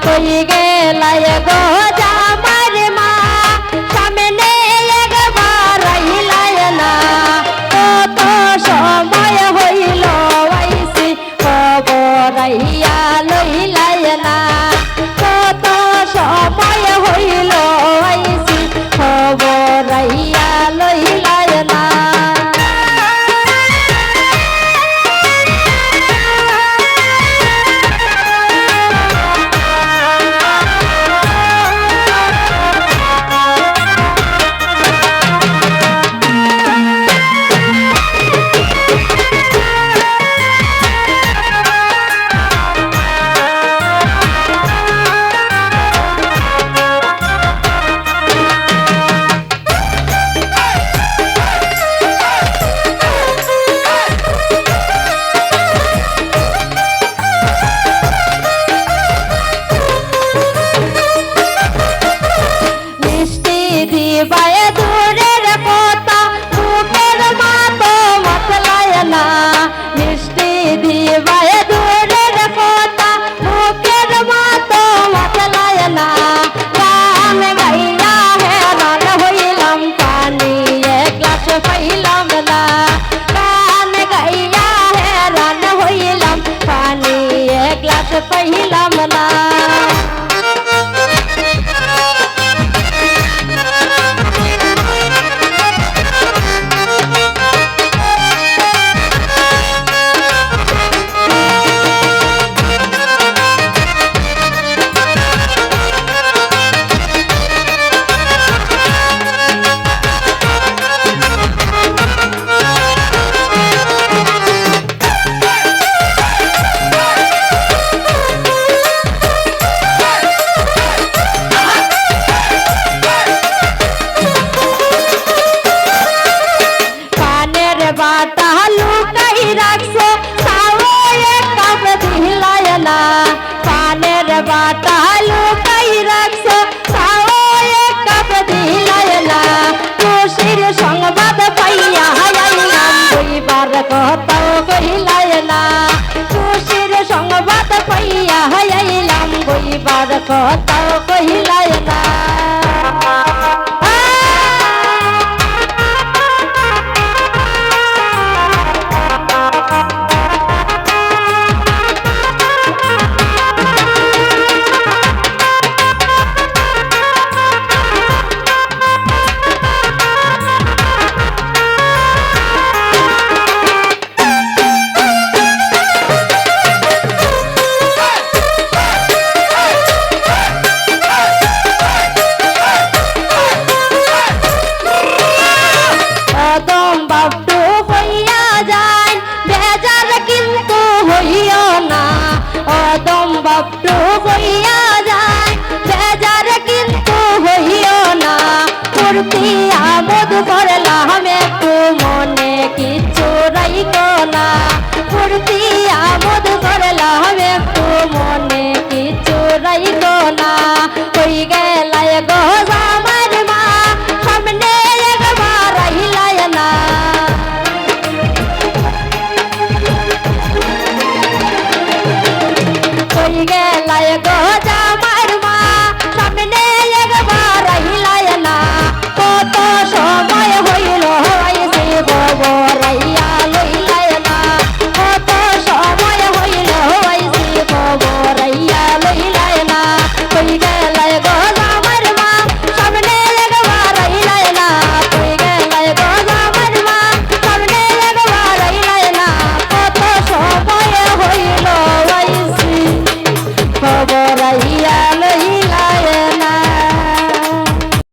কই গেলাই গো জামার মা সামনে একবার আইলাই না কত সময় হইল আইছি খবর আইয়া লইলাই না কত সময় হইল আইছি খবর আইয়া লইলাই না বায়ে দূরের কথা বুকের মাতো মতলায় না মিষ্টি দিবায়ে দূরের কথা বুকের মাতো মতলায় না গান গাইয়া হেরান হইলাম পানি এক গ্লাস পাইলাম না গান গাইয়া হেরান হইলাম পানি এক গ্লাস পাইলাম না বাটা লুকাই রাখছো তাও এক কাপ দিলাই না পানের বাটা লুকাই রাখছো তাও এক কাপ দিলাই না খুশির সংবাদ পাইয়া আইলাম দুইবার কথাও কইলাই না খুশির সংবাদ পাইয়া আইলাম দুইবার কথাও কইলাই না অদম বাপটু হইয়া যায় বেজার কিন্তু হইও না ফুর্তি আমোদ করলাম একটু মনে কিছু রাইকো না ফুর্তি